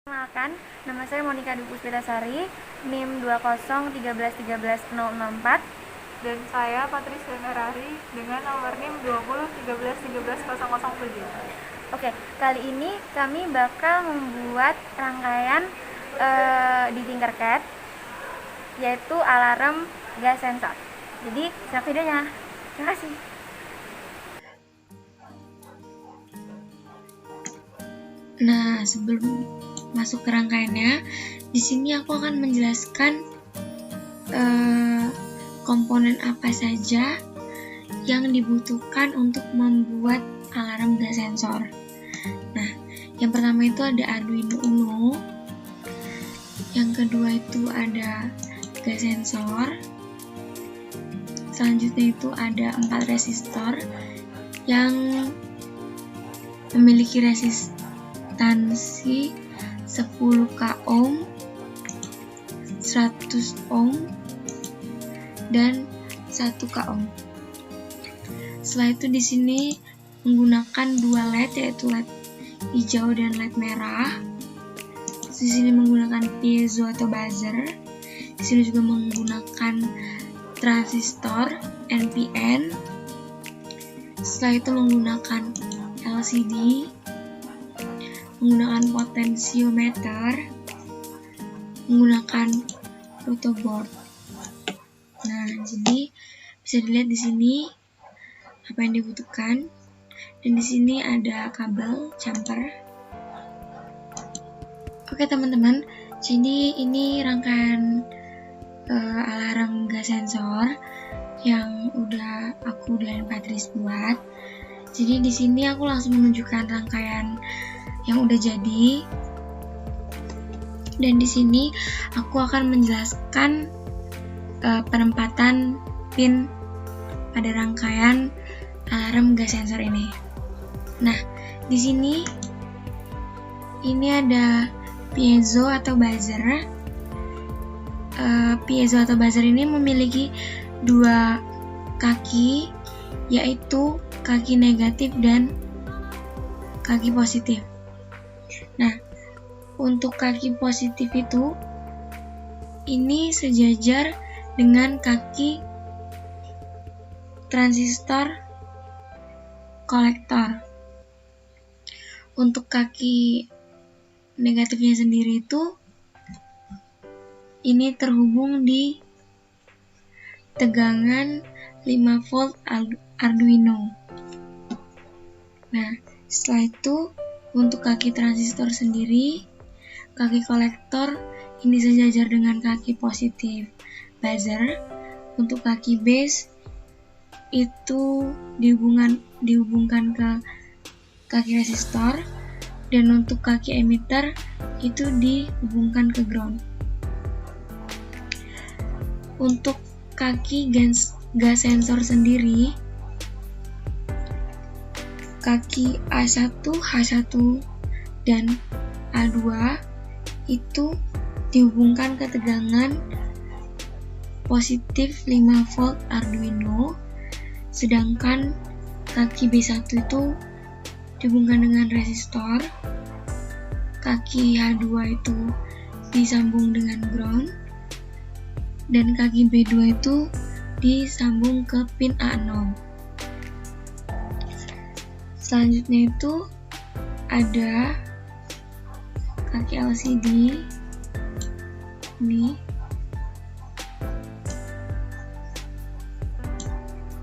Perkenalkan, nama saya Monika Dwi Puspitasari, NIM 2013131064. Dan saya Patricia Merari dengan nomor NIM 2013131007. Oke, kali ini kami bakal membuat rangkaian di Tinkercad, yaitu alarm gas sensor. Jadi, simak videonya. Terima kasih. Nah, sebelum masuk ke rangkaiannya, di sini aku akan menjelaskan komponen apa saja yang dibutuhkan untuk membuat alarm gas sensor. Nah, yang pertama itu ada Arduino Uno, yang kedua itu ada gas sensor, selanjutnya itu ada 4 resistor yang memiliki resistansi 10k ohm, 100 ohm, dan 1k ohm. Setelah itu di sini menggunakan 2 LED, yaitu LED hijau dan LED merah. Di sini menggunakan piezo atau buzzer. Di sini juga menggunakan transistor NPN. Setelah itu menggunakan LCD, menggunakan potensiometer, menggunakan protoboard. Nah, jadi bisa dilihat di sini apa yang dibutuhkan. Dan di sini ada kabel jumper. Oke teman-teman, jadi ini rangkaian alarm gas sensor yang udah aku dan Patrice buat. Jadi di sini aku langsung menunjukkan rangkaian yang udah jadi. Dan di sini aku akan menjelaskan penempatan pin pada rangkaian alarm gas sensor ini. Nah, di sini ini ada piezo atau buzzer. Piezo atau buzzer ini memiliki 2 kaki, yaitu kaki negatif dan kaki positif. Nah, untuk kaki positif itu ini sejajar dengan kaki transistor kolektor. Untuk kaki negatifnya sendiri itu ini terhubung di tegangan 5 volt Arduino. Nah, setelah itu untuk kaki transistor sendiri, kaki kolektor ini sejajar dengan kaki positif buzzer. Untuk kaki base itu dihubungkan ke kaki resistor, dan untuk kaki emitter itu dihubungkan ke ground. Untuk kaki gas sensor sendiri, kaki A1, H1, dan A2 itu dihubungkan ke tegangan positif 5 volt Arduino, sedangkan kaki B1 itu dihubungkan dengan resistor, kaki H2 itu disambung dengan ground, dan kaki B2 itu disambung ke pin A0. Selanjutnya itu ada kaki LCD ini.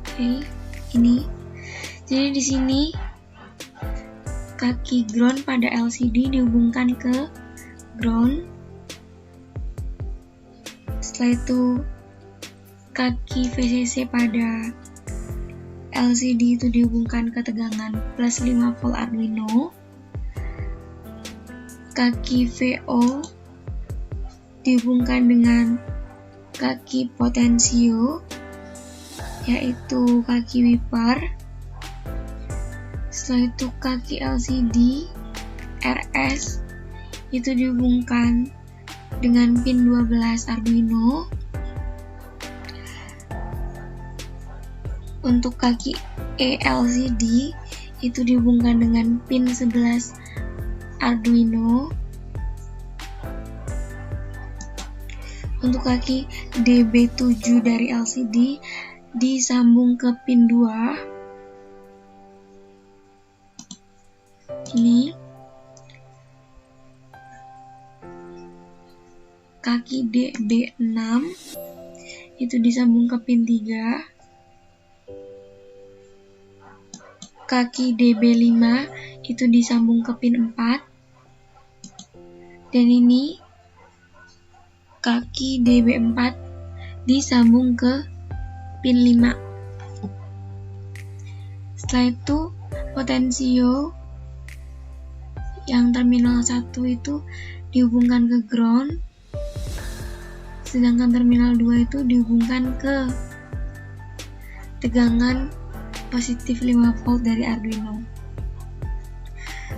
Oke, ini. Jadi di sini kaki ground pada LCD dihubungkan ke ground. Setelah itu kaki VCC pada LCD itu dihubungkan ke tegangan plus 5 volt Arduino. Kaki VO dihubungkan dengan kaki potensio, yaitu kaki wiper. Setelah itu kaki LCD RS itu dihubungkan dengan pin 12 Arduino. Untuk kaki ELCD itu dihubungkan dengan pin 11 Arduino. Untuk kaki DB7 dari LCD disambung ke pin 2. Ini kaki DB6 itu disambung ke pin 3. Kaki DB5 itu disambung ke pin 4. Dan ini kaki DB4 disambung ke pin 5. Setelah itu potensio yang terminal 1 itu dihubungkan ke ground, sedangkan terminal 2 itu dihubungkan ke tegangan positif 5 volt dari Arduino.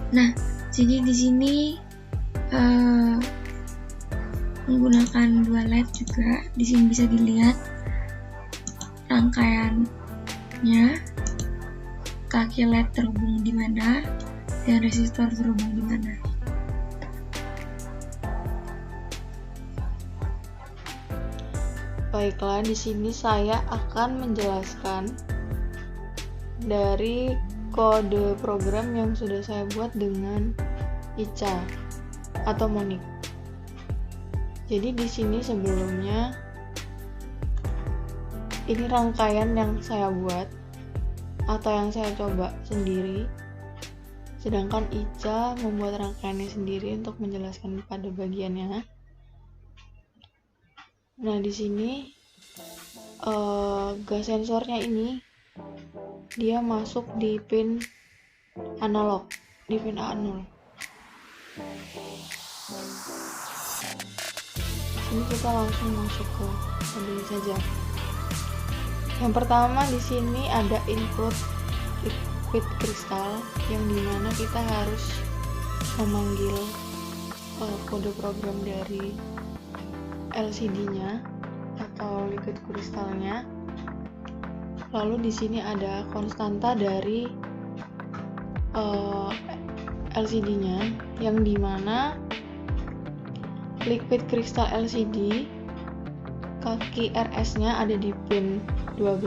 Nah, jadi di sini menggunakan 2 LED juga. Di sini bisa dilihat rangkaiannya, kaki LED terhubung di mana dan resistor terhubung di mana. Baiklah, di sini saya akan menjelaskan dari kode program yang sudah saya buat dengan Ica atau Monik. Jadi di sini sebelumnya ini rangkaian yang saya buat atau yang saya coba sendiri, sedangkan Ica membuat rangkaiannya sendiri untuk menjelaskan pada bagiannya. Nah, di sini gas sensornya ini dia masuk di pin analog, di pin A0. Ini kita langsung masuk ke kode saja. Yang pertama di sini ada input liquid crystal yang dimana kita harus memanggil kode program dari LCD-nya atau liquid kristalnya. Lalu di sini ada konstanta dari LCD-nya yang dimana liquid crystal LCD kaki RS-nya ada di pin 12,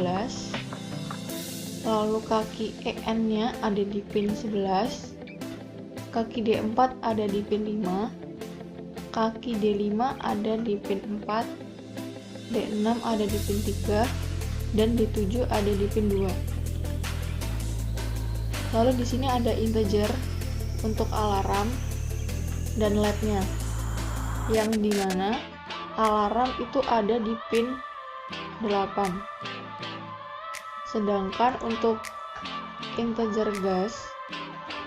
lalu kaki EN-nya ada di pin 11, kaki D4 ada di pin 5, kaki D5 ada di pin 4, D6 ada di pin 3, dan D7 ada di pin 2. Lalu di sini ada integer untuk alarm dan LED-nya, yang dimana alarm itu ada di pin 8. Sedangkan untuk integer gas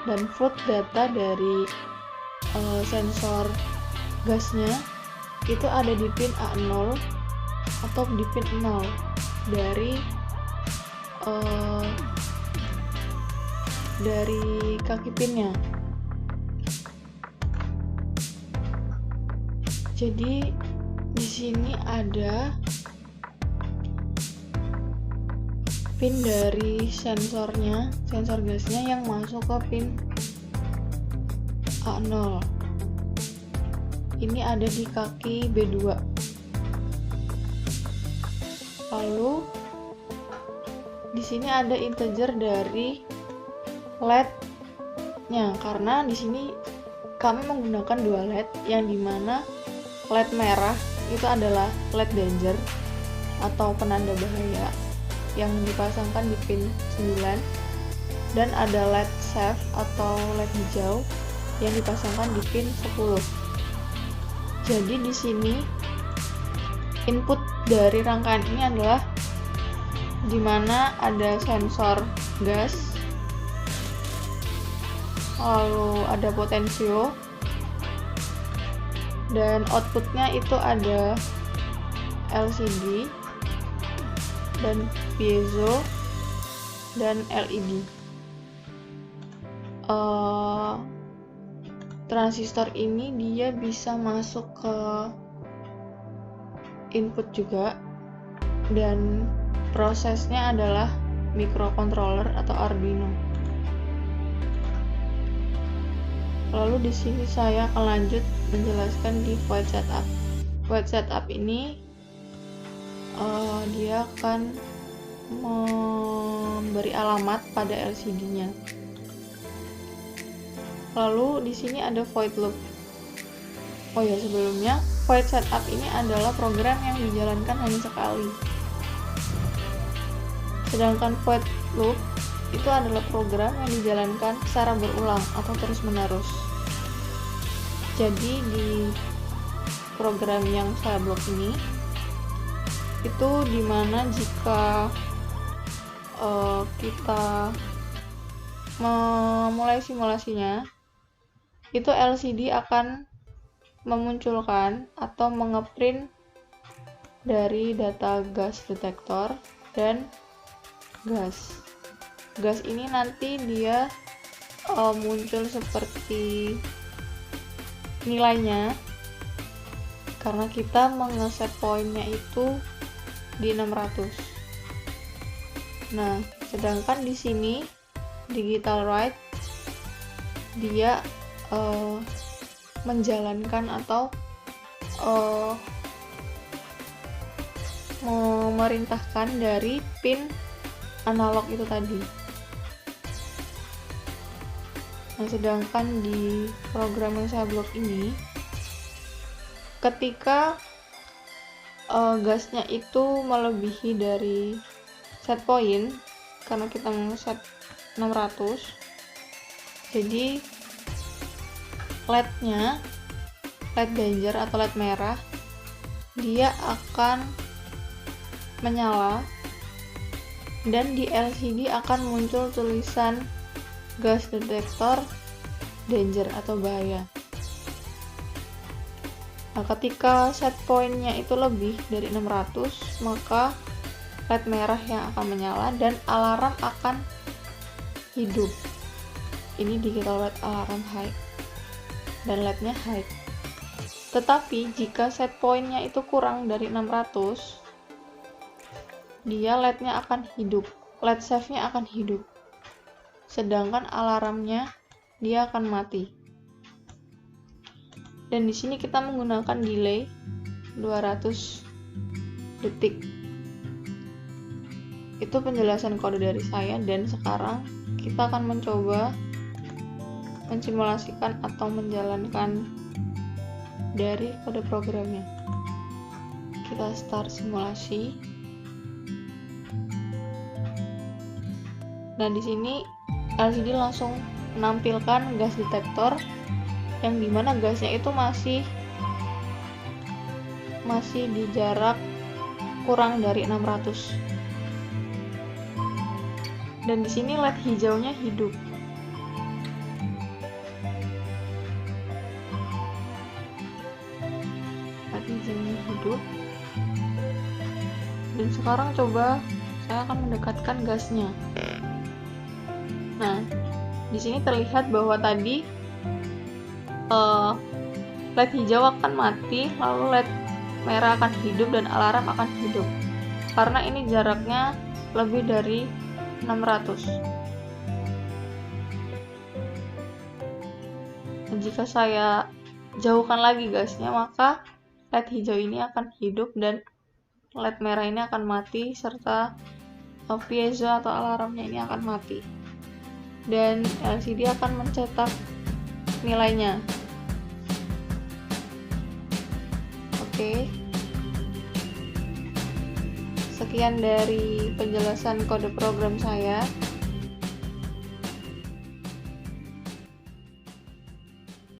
dan float data dari sensor gasnya itu ada di pin A0 atau di pin 0 dari kaki pinnya. Jadi di sini ada pin dari sensornya, sensor gasnya yang masuk ke pin A0. Ini ada di kaki B2. Lalu di sini ada integer dari LED-nya, karena di sini kami menggunakan 2 LED yang dimana LED merah itu adalah LED danger atau penanda bahaya yang dipasangkan di pin 9, dan ada LED safe atau LED hijau yang dipasangkan di pin 10. Jadi di sini input dari rangkaian ini adalah dimana ada sensor gas, lalu ada potensio, dan outputnya itu ada LCD dan piezo dan LED. Transistor ini dia bisa masuk ke input juga, dan prosesnya adalah microcontroller atau Arduino. Lalu di sini saya akan lanjut menjelaskan di void setup. void setup ini dia akan memberi alamat pada LCD-nya. Lalu di sini ada void loop. Oh ya, sebelumnya void setup ini adalah program yang dijalankan hanya sekali. Sedangkan void loop itu adalah program yang dijalankan secara berulang atau terus-menerus. Jadi di program yang saya blok ini itu dimana jika kita memulai simulasinya, itu LCD akan memunculkan atau mengeprint dari data gas detektor dan gas. Gas ini nanti dia muncul seperti nilainya karena kita mengeset poinnya itu di 600. Nah, sedangkan di sini digital write dia menjalankan atau memerintahkan dari pin analog itu tadi. Nah, sedangkan di program yang saya blok ini, ketika gasnya itu melebihi dari set point, karena kita ngeset 600, jadi LED-nya, LED danger atau LED merah, dia akan menyala dan di LCD akan muncul tulisan gas detektor danger atau bahaya. Nah, ketika set point-nya itu lebih dari 600, maka LED merah yang akan menyala dan alarm akan hidup. Ini digital LED alarm high dan LED-nya high. Tetapi jika set point-nya itu kurang dari 600, dia LED-nya akan hidup, LED save-nya akan hidup. Sedangkan alarmnya dia akan mati. Dan di sini kita menggunakan delay 200 detik. Itu penjelasan kode dari saya, dan sekarang kita akan mencoba mensimulasikan atau menjalankan dari kode programnya. Kita start simulasi. Nah, di sini LCD langsung menampilkan gas detektor yang dimana gasnya itu masih di jarak kurang dari 600. Dan di sini LED hijaunya hidup. LED hijaunya hidup. Dan sekarang coba saya akan mendekatkan gasnya. Nah, di sini terlihat bahwa tadi LED hijau akan mati, lalu LED merah akan hidup dan alarm akan hidup. Karena ini jaraknya lebih dari 600. Dan jika saya jauhkan lagi gasnya, maka LED hijau ini akan hidup dan LED merah ini akan mati, serta piezo atau alarmnya ini akan mati. Dan LCD akan mencetak nilainya. Oke. Sekian dari penjelasan kode program saya.